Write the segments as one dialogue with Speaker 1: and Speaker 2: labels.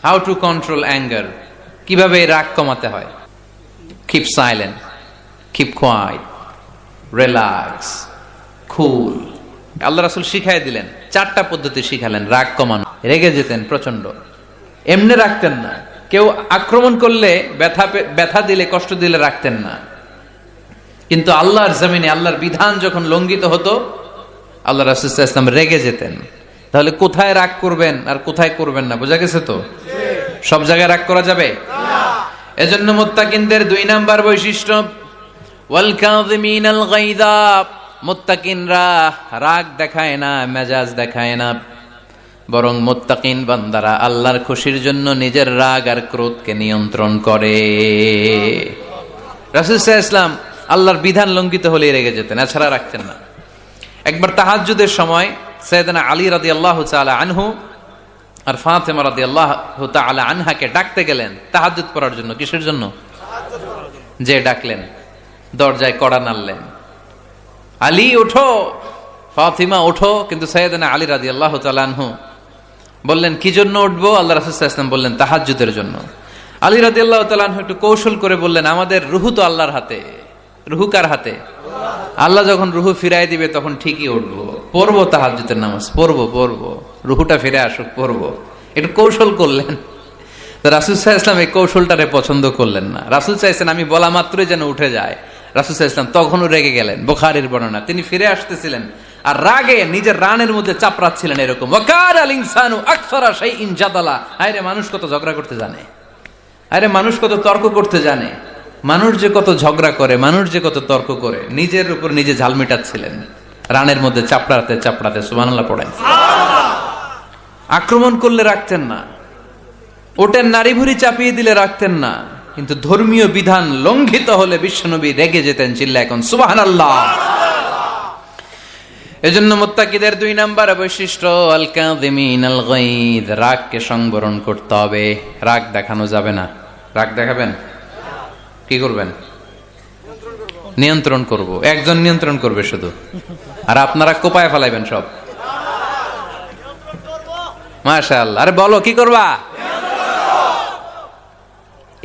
Speaker 1: How to control anger, কিভাবে রাগ কমাতে হয়। Keep silent, keep quiet, relax, cool. আল্লাহ রাসূল শিখাই দিলেন, 4টা পদ্ধতি শিখালেন রাগ কমানো। রেগে যেতেন প্রচন্ড, এমনি রাখতেন না। কেউ আক্রমণ করলে, ব্যথা দিলে, কষ্ট দিলে রাখতেন না। কিন্তু আল্লাহর জমিনে আল্লাহর বিধান যখন লঙ্ঘিত হতো, আল্লাহ রাসূল সাল্লাল্লাহু আলাইহি ওয়াসাল্লাম রেগে যেতেন। তাহলে কোথায় রাগ করবেন আর কোথায় করবেন না বোঝা গেছে তো? সব জায়গায় রাগ করা যাবে না। এজন্য মুত্তাকিনদের 2 নাম্বার বৈশিষ্ট্য, ওয়াল কাযিমিনাল গায়যা। মুত্তাকিনরা রাগ দেখায় না, মেজাজ দেখায় না, বরং মুত্তাকিন বান্দারা আল্লাহর খুশির জন্য নিজের রাগ আর ক্রোধকে নিয়ন্ত্রণ করে। রাসূল সাল্লাল্লাহু আলাইহি ওয়াসাল্লাম আল্লাহর বিধান লঙ্ঘিত হলে রেগে যেতেন, এছাড়া রাখতেন না। একবার তাহাজ্জুদের সময় সাইয়েদনা আলী রাদিয়াল্লাহু তাআলা আনহু আর ফাতেমা রাদিয়াল্লাহু তাআলা আনহাকে ডাকতে গেলেন তাহাজ্জুদ পড়ার জন্য। কিসের জন্য? যে ডাকলেন, দরজায় কড়া নাড়লেন, আলী ওঠো, ফাতিমা ওঠো। কিন্তু সাইয়েদনা আলী রাদিয়াল্লাহু তাআলা আনহু বললেন, কি জন্য উঠবো? আল্লাহ রাসূল সাল্লাল্লাহু আলাইহি ওয়াসাল্লাম বললেন, তাহাজ্জুদের জন্য। আলী রাদিয়াল্লাহু তাআলা আনহু একটু কৌশল করে বললেন, আমাদের রুহু তো আল্লাহর হাতে। রুহু কার হাতে? আল্লাহ যখন রুহু ফিরাই দিবে তখন ঠিকই উঠবো, পড়বো তাহাজ্জুদের নামাজ, পড়বো, রুহুটা ফিরে আসুক, পড়বো। একটু কৌশল করলেন। তো রাসূল সাল্লাল্লাহু আলাইহি ওয়াসাল্লাম এই কৌশলটারে পছন্দ করলেন না। রাসূল চাইছেন আমি বলা মাত্রই যেন উঠে যায়। রাসূল সাল্লাল্লাহু আলাইহি ওয়াসাল্লাম তখনও রেগে গেলেন। বুখারীর বর্ণনা, তিনি ফিরে আসতেছিলেন আর রাগে নিজের রানের মধ্যে চাপড়াচ্ছিলেন এরকম, ওয়াকারাল ইনসানু আকসারা শাইইন জাদালা। আরে মানুষ কত ঝগড়া করতে জানে, আরে মানুষ কত তর্ক করতে জানে, মানুষ যে কত ঝগড়া করে, মানুষ যে কত তর্ক করে, নিজের উপর নিজে ঝাল মেটাচ্ছিলেন রানের মধ্যে চাপড়াতে চাপড়াতে। সুবহানাল্লাহ পড়েন। আক্রমণ করলে রাখতেন না, ওটের নারী ভুঁড়ি চাপিয়ে দিলে রাখতেন না, কিন্তু ধর্মীয় বিধান লঙ্ঘিত হলে বিশ্বনবী রেগে যেতেন। চিল্লা এখন সুবহানাল্লাহ। এজন্য মুত্তাকিদের 2 নাম্বার বৈশিষ্ট্য, আল কাযিমিনাল গায়দ, রাগকে সংবরণ করতে হবে। রাগ দেখানো যাবে না। রাগ দেখাবেন, কি করবেন? নিয়ন্ত্রণ করব। একজন নিয়ন্ত্রণ করবে শুধু, আর আপনারা কোপায় ফেলাইবেন সব। মাশাআল্লাহ। আরে বলো, কি করবা?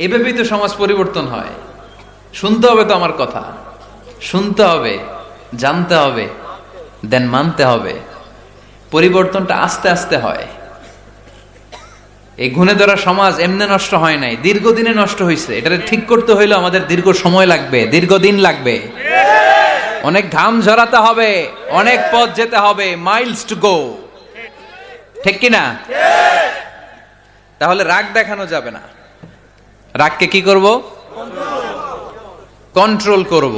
Speaker 1: এভাবেই তো সমাজ পরিবর্তন হয়। শুনতে হবে তো আমার কথা, শুনতে হবে, জানতে হবে, দেন মানতে হবে। পরিবর্তনটা আস্তে আস্তে হয়। এই গুণে ধরা সমাজ এমনি নষ্ট হয় নাই, দীর্ঘদিনে নষ্ট হয়েছে। এটা ঠিক করতে হইলে আমাদের দীর্ঘ সময় লাগবে, দীর্ঘদিন লাগবে, অনেক ঘাম ঝরাতে হবে, অনেক পথ যেতে হবে, মাইলস টু গো। ঠিক কিনা? তাহলে রাগ দেখানো যাবে না। রাগকে কি করব? কন্ট্রোল করব।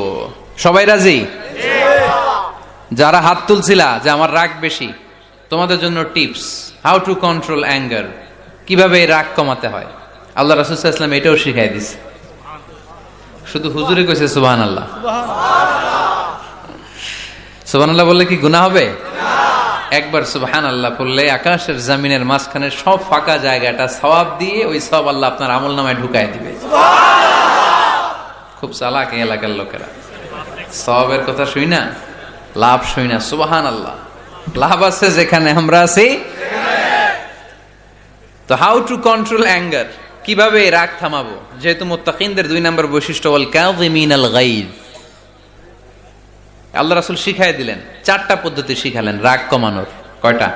Speaker 1: সবাই রাজি? যারা হাত তুলছিলা যে আমার রাগ বেশি, তোমাদের জন্য tips, how to control anger, কিভাবে রাগ কমাতে হয়। আল্লাহ রাসূল সাল্লাল্লাহু আলাইহি ওয়াসাল্লাম এটাও শিখাই দিয়েছে। শুধু হুজুরে কইছে সুবহানাল্লাহ। সুবহানাল্লাহ বললে কি গুনাহ হবে? একবার সুবহানাল্লাহ বললে আকাশের জমিনের মাঝখানে সব ফাঁকা জায়গাটা সওয়াব দিয়ে ওই সওয়াব আল্লাহ আপনার আমলনামায় ঢুকায় দিবে। খুব চালাক এই এলাকার লোকেরা, সওয়াবের কথা শুই না, লাভ শুই না। সুবহানাল্লাহ, লাভ আছে যেখানে আমরা আছি। তো হাউ টু কন্ট্রোল অ্যাঙ্গার, কিভাবে রাগ থামাবো? যেহেতু মুত্তাকিনদের 2 নাম্বার বৈশিষ্ট্য, ওয়াল কাযিমিনাল গায়জ, আল্লাহ রাসূল শিখাই দিলেন। 4টা পদ্ধতি শিখালেন রাগ কমানোর। কয়টা?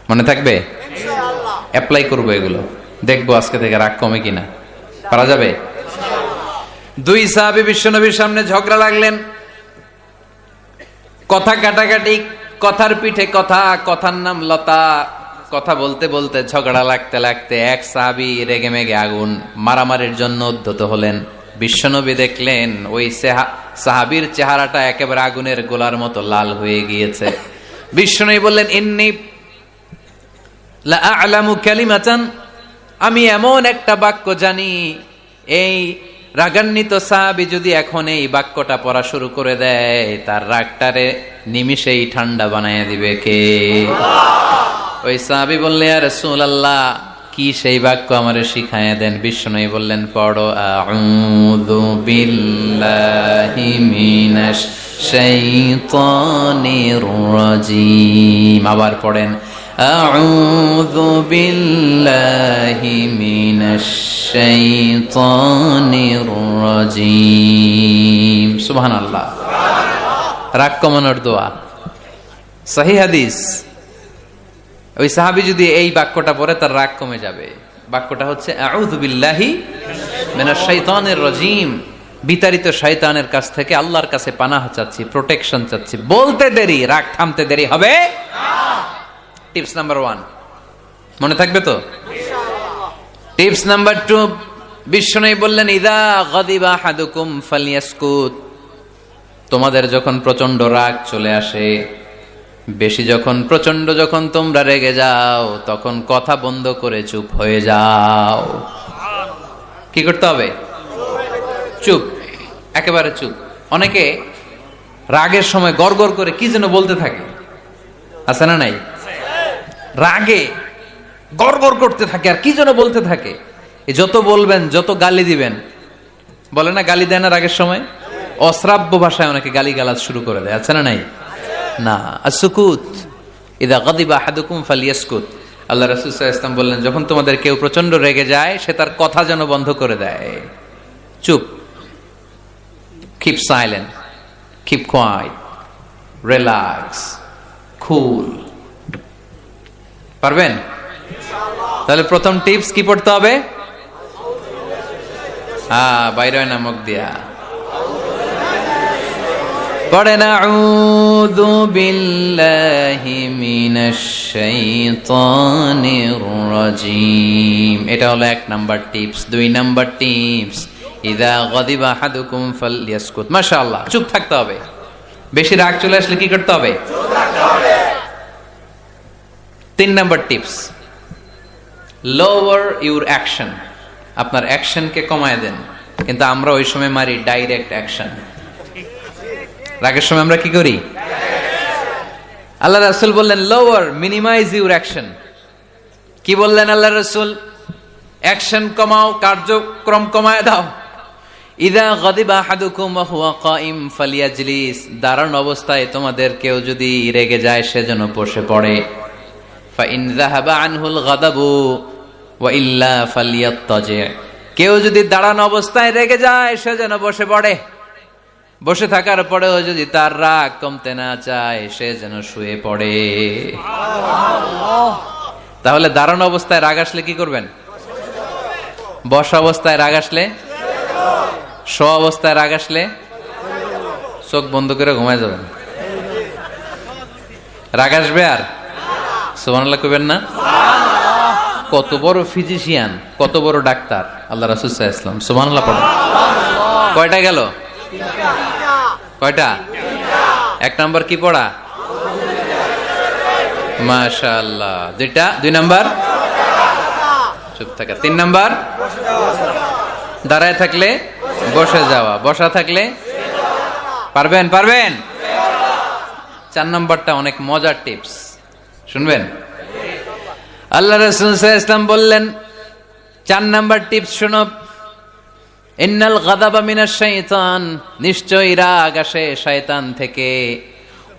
Speaker 1: মনে থাকবে? ইনশাআল্লাহ অ্যাপ্লাই করব এগুলো, দেখবো আজকে থেকে রাগ কমে কিনা। পারা যাবে? 2 সাহাবী বিশ্বনবীর সামনে ঝগড়া লাগলেন, কথা কাটাকাটি, কথার পিঠে কথা, কথার নাম লতা। কথা বলতে বলতে ঝগড়া লাগতে লাগতে এক সাহাবী রেগে মেগে আগুন, মারামারির জন্য উদ্যত হলেন। বিশ্বনবী দেখলেন ওই সাহাবীর চেহারাটা একেবারে আগুনের গোলার মতো লাল হয়ে গিয়েছে। বিশ্বনবী বললেন, ইন্নী লা আ'লামু কালিমাতান, আমি এমন একটা বাক্য জানি, এই রাগান্বিত সাহাবী যদি এখন এই বাক্যটা পড়া শুরু করে দেয়, তার রাগটারে নিমিষেই ঠান্ডা বানায় দিবে কে? ওই সাহাবী বললেন, ইয়া রাসূলুল্লাহ, কি সেই বাক্য আমারে শিখায়া দেন। বিশ্বনবী বললেন, পড়ো, আউযু বিল্লাহি মিনাশ শাইতানির রাজিম। আবার পড়েন, আউযু বিল্লাহি মিনাশ শাইতানির রাজীম। সুবহানাল্লাহ। রাগ কমানোর দোয়া, সহিহ হাদিস। ওই সাহাবী যদি এই বাক্যটা পড়ে তার রাগ কমে যাবে। বাক্যটা হচ্ছে আউযু বিল্লাহি মিনাশ শাইতানির রাজীম, বিতাড়িত শয়তানের কাছ থেকে আল্লাহর কাছে পানাহ চাচ্ছি, প্রোটেকশন চাচ্ছি। বলতে দেরি, রাগ থামতে দেরি হবে না। টিপস নাম্বার 1 মনে থাকবে তো? টিপস নাম্বার 2, বিশ্বনবী বললেন ইযা গাদিবা আহাদুকুম ফালইয়াসকুত। তোমাদের যখন প্রচন্ড রাগ চলে আসে, বেশি যখন প্রচন্ড যখন তোমরা রেগে যাও, তখন কথা বন্ধ করে চুপ হয়ে যাও। কি করতে হবে? চুপ, একেবারে চুপ। অনেকে রাগের সময় গড়গড় করে কি যেন বলতে থাকে, আছে না নাই? রাগে গড়গড় করতে থাকে আর কি যেন বলতে থাকে। যত বলবেন, যত গালি দিবেন, বলে না গালি দেয় না রাগের সময়, অশ্রাব্য ভাষায় অনেকে গালি গালাজ শুরু করে দেয়, আছে না নাই? না, আসুকুত ইদা গাদিবা আহাদুকুম ফালিয়াসকুত। আল্লাহ রাসূল সাল্লাল্লাহু আলাইহি ওয়াসাল্লাম বললেন, যখন তোমাদের কেউ প্রচন্ড রেগে যায়, সে তার কথা যেন বন্ধ করে দেয়। চুপ, keep silent, keep quiet, relax, cool। পারবেন? তাহলে প্রথম টিপস কি পড়তে হবে? বাইরে নামক দিয়া পড়েন আউযু বিল্লাহি মিনাশ শাইতানির রাজীম। এটা হলো 1 নাম্বার টিপস। 2 নাম্বার টিপস, ইযা গাদিবা আহাদুকুম ফালইয়াসকুত। মাশাআল্লাহ, চুপ থাকতে হবে। বেশি রাগ চলে আসলে কি করতে হবে? চুপ থাকতে হবে। 3 number tips, lower your action. আপনার অ্যাকশনকে কমায় দেন। কিন্তু আমরা ওই সময় মারি ডাইরেক্ট অ্যাকশন। রাগের সময় আমরা কি করি? আল্লাহ রাসূল বললেন লোয়ার, মিনিমাইজ ইউর অ্যাকশন। কি বললেন আল্লাহ রাসূল? অ্যাকশন কমাও, কার্যক্রম কমায় দাও। ইযা গাদিবা আহাদুকুম ওয়া হুয়া কাইম ফালিয়াজলিস। দাঁড়ানো অবস্থায় তোমাদের কেউ যদি রেগে যায়, সে যেন বসে পড়ে। ফাইন যাহাবা আনহুল গাদাবু ওয়া ইল্লা ফালিয়াত্তাজি। কেউ যদি দাঁড়ানো অবস্থায় রেগে যায়, সে যেন বসে পড়ে। বসে থাকার পরেও যদি তার রাগ কমতে না চায়, সে যেন শুয়ে পড়ে। তাহলে দাঁড়ানো অবস্থায় রাগ আসলে কি করবেন? বসা অবস্থায় রাগ আসলে, শোয়া অবস্থায় রাগ আসলে চোখ বন্ধ করে ঘুমায় যাবেন। রাগ আসবে আর সুবহানাল্লাহ কইবেন না? কত বড় ফিজিশিয়ান, কত বড় ডাক্তার আল্লাহ রাসূল সাল্লাল্লাহু আলাইহি ওয়াসাল্লাম। সুবহানাল্লাহ পড়েন। কয়টা গেল? কয়টা? 1 নাম্বার কি পড়া? মাশাআল্লাহ। 2 নাম্বার চুপ থাকা। 3 নাম্বার দাঁড়ায় থাকলে বসে যাওয়া, বসা থাকলে পারবেন? 4 নাম্বারটা অনেক মজার টিপস, শুনবেন? আল্লাহ রাসূল সাল্লাল্লাহু আলাইহি ওয়াসাল্লাম বললেন 4 নাম্বার টিপস শুনো। ইন্নাল গাদাবা মিনাশ শাইতান। নিশ্চয়ই রাগ আসে শয়তান থেকে।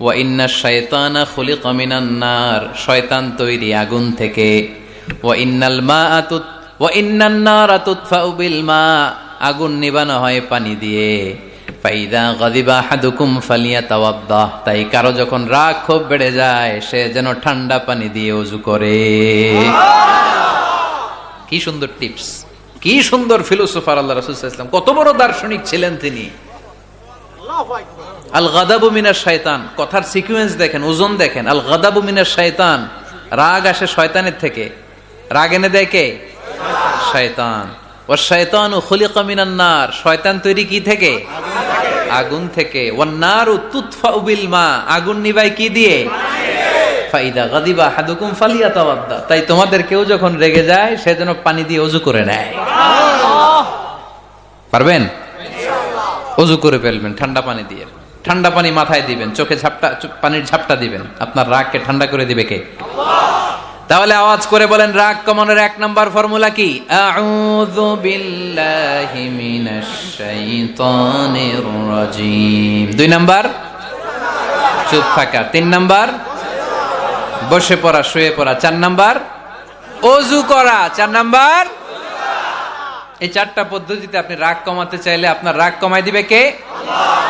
Speaker 1: ওয়া ইন্নাশ শাইতানা খুলিকা মিনান নার। শয়তান তৈরি আগুন থেকে। ওয়া ইন্নান নারা তুতফাউ বিল মা। আগুন নিবানো হয় পানি দিয়ে। ফাইদা গাদিবা আহাদুকুম ফালিয়াতাওয়াদ্দা। তাই কারো যখন রাগ খুব বেড়ে যায়, সে যেন ঠান্ডা পানি দিয়ে ওযু করে। কি সুন্দর টিপস, কি সুন্দর ফিলোসোফার আল্লাহ রাসূল সাল্লাল্লাহু আলাইহি ওয়াসাল্লাম। কত বড় দার্শনিক ছিলেন তিনি। আল গাদাবু মিনাশ শাইতান, কথার সিকোয়েন্স দেখেন, ওজন দেখেন। আল গাদাবু মিনাশ শাইতান, রাগ আসে শয়তানের থেকে। রাগ এনে দেয় কে? শয়তান। ওয়াশ শাইতানু খুলিকা মিনান নার। শয়তান তৈরি কি থেকে? আগুন থেকে। ওয়ান নারু তুতফাউ বিল মা। আগুন নিভায় কি দিয়ে? ফাইদা গাদিবা আহাদুকুম ফালিয়াতাওয়াদ্দা। তাই তোমাদের কেউ যখন রেগে যায়, সে যেন পানি দিয়ে ওযু করে নেয়। পারবেন? ওযু করে ফেলবেন ঠান্ডা পানি দিয়ে। ঠান্ডা পানি মাথায় দিবেন, চোখে পানির ঝাপটা দিবেন। আপনার রাগকে ঠান্ডা করে দিবে কে? তাহলে আওয়াজ করে বলেন রাগ কমানোর 1 নাম্বার ফর্মুলা কি? আউযু বিল্লাহি মিনাশ শাইতানির রাজীম। 2 নাম্বার চুপ থাকা। 3 নাম্বার বসে পড়া, শুয়ে পড়া। 4 নাম্বার ওযু করা। 4 নাম্বার, এই 4টা পদ্ধতিতে আপনি রাগ কমাতে চাইলে আপনার রাগ কমায় দিবে কে? আল্লাহ।